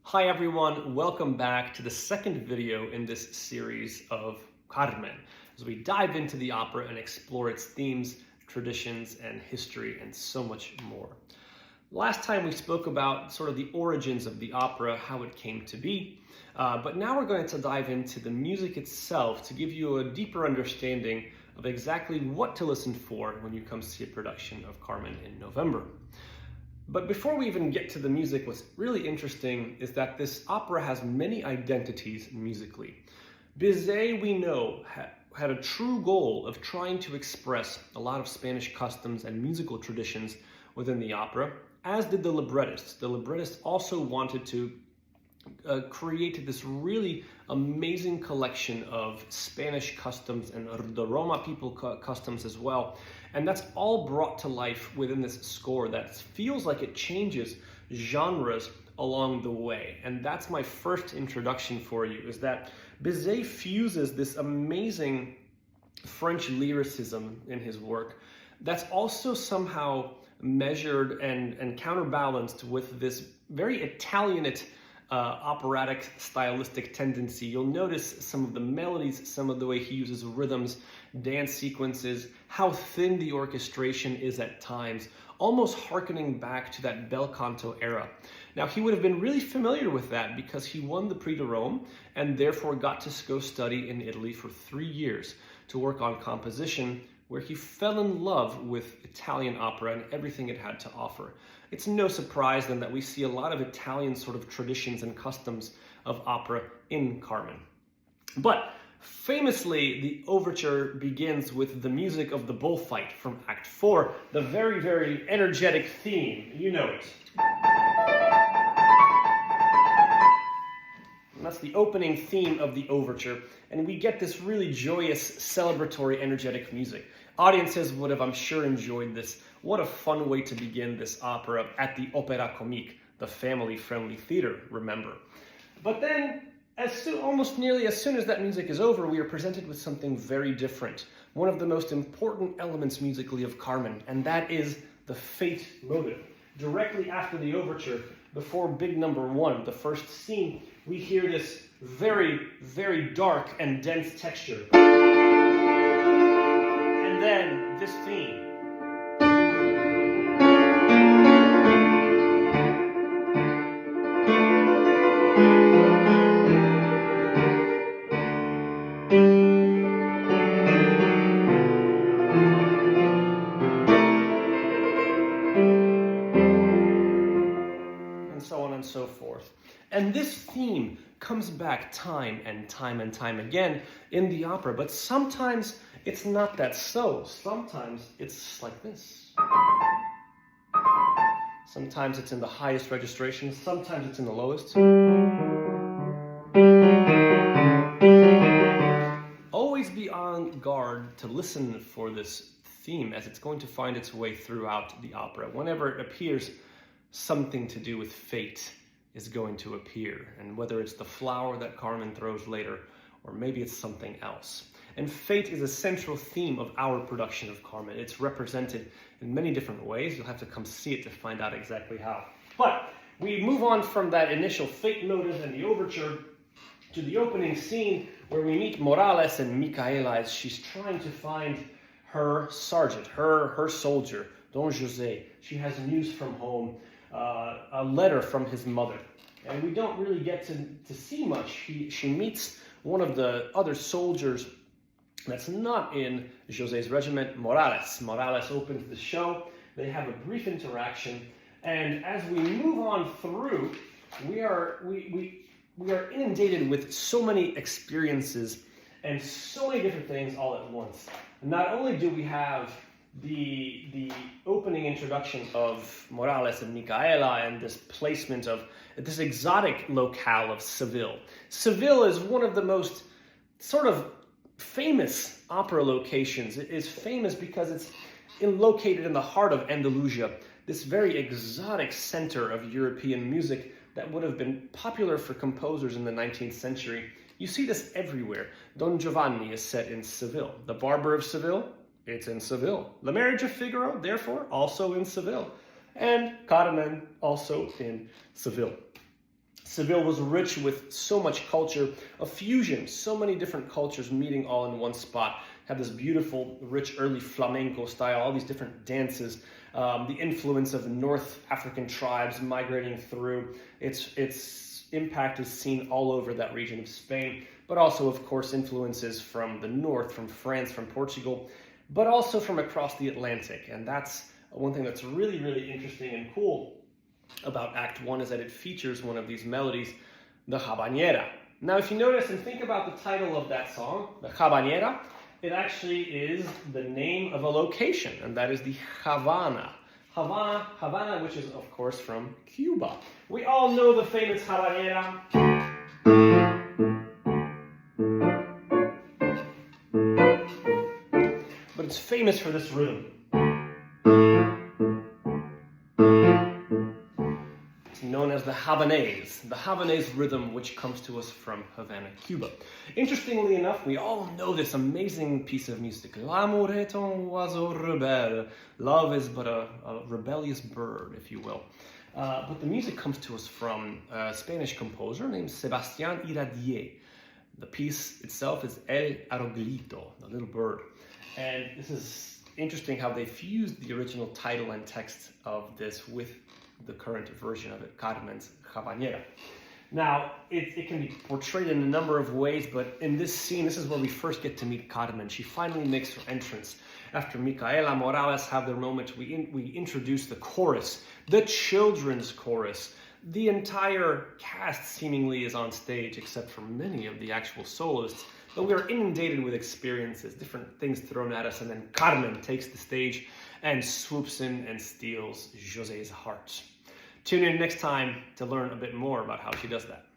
Hi everyone, welcome back to the second video in this series of Carmen, as we dive into the opera and explore its themes, traditions, and history, and so much more. Last time we spoke about sort of the origins of the opera, how it came to be, but now we're going to dive into the music itself to give you a deeper understanding of exactly what to listen for when you come see a production of Carmen in November. But before we even get to the music, what's really interesting is that this opera has many identities musically. Bizet, we know, had a true goal of trying to express a lot of Spanish customs and musical traditions within the opera, as did the librettists. The librettists also wanted to create this really amazing collection of Spanish customs and the Roma people customs as well. And that's all brought to life within this score that feels like it changes genres along the way. And that's my first introduction for you, is that Bizet fuses this amazing French lyricism in his work that's also somehow measured and counterbalanced with this very Italianate operatic stylistic tendency. You'll notice some of the melodies, some of the way he uses rhythms, dance sequences, how thin the orchestration is at times, almost hearkening back to that bel canto era. Now, he would have been really familiar with that because he won the Prix de Rome and therefore got to go study in Italy for 3 years to work on composition, where he fell in love with Italian opera and everything it had to offer. It's no surprise then that we see a lot of Italian sort of traditions and customs of opera in Carmen. But famously, the overture begins with the music of the bullfight from Act 4, the very, very energetic theme. You know it. And that's the opening theme of the overture, and we get this really joyous, celebratory, energetic music. Audiences would have, I'm sure, enjoyed this. What a fun way to begin this opera at the Opéra Comique, the family-friendly theater, remember. But then, almost nearly as soon as that music is over, we are presented with something very different. One of the most important elements musically of Carmen, and that is the Fate motive. Directly after the overture, before big number 1, the first scene, we hear this very, very dark and dense texture. And then this theme. And so on and so forth. And this theme comes back time and time and time again in the opera, but sometimes it's not that so. Sometimes it's like this. Sometimes it's in the highest registration, sometimes it's in the lowest. Always be on guard to listen for this theme, as it's going to find its way throughout the opera. Whenever it appears, something to do with fate is going to appear, and whether it's the flower that Carmen throws later, or maybe it's something else. And fate is a central theme of our production of Carmen. It's represented in many different ways. You'll have to come see it to find out exactly how. But we move on from that initial fate motive and the overture to the opening scene, where we meet Morales and Micaela as she's trying to find her sergeant, her soldier, Don José. She has news from home, a letter from his mother. And we don't really get to see much. She meets one of the other soldiers that's not in José's regiment, Morales. Morales opens the show. They have a brief interaction. And as we move on through, we are inundated with so many experiences and so many different things all at once. And not only do we have the opening introduction of Morales and Micaela and this placement of this exotic locale of Seville. Seville is one of the most sort of famous opera locations. It is famous because it's located in the heart of Andalusia, this very exotic center of European music that would have been popular for composers in the 19th century. You see this everywhere. Don Giovanni is set in Seville. The Barber of Seville, it's in Seville. The Marriage of Figaro, therefore, also in Seville. And Carmen, also in Seville. Seville was rich with so much culture, a fusion, so many different cultures meeting all in one spot. Have this beautiful, rich, early flamenco style, all these different dances, the influence of North African tribes migrating through. Its impact is seen all over that region of Spain, but also, of course, influences from the north, from France, from Portugal, but also from across the Atlantic. And that's one thing that's really, really interesting and cool about Act 1 is that it features one of these melodies, the habanera. Now, if you notice and think about the title of that song, the habanera, it actually is the name of a location, and that is the Havana. Havana, which is, of course, from Cuba. We all know the famous habanera. But it's famous for this rhythm. Known as the Havanese rhythm, which comes to us from Havana, Cuba. Interestingly enough, we all know this amazing piece of music. L'amour est un oiseau rebelle. Love is but a rebellious bird, if you will. But the music comes to us from a Spanish composer named Sebastián Iradier. The piece itself is El Arroglito, the little bird. And this is interesting how they fused the original title and text of this with the current version of it, Carmen's Habanera. Now, it can be portrayed in a number of ways, but in this scene, this is where we first get to meet Carmen. She finally makes her entrance. After Micaela Morales have their moment, we introduce the chorus, the children's chorus. The entire cast seemingly is on stage, except for many of the actual soloists, but we are inundated with experiences, different things thrown at us, and then Carmen takes the stage and swoops in and steals José's heart. Tune in next time to learn a bit more about how she does that.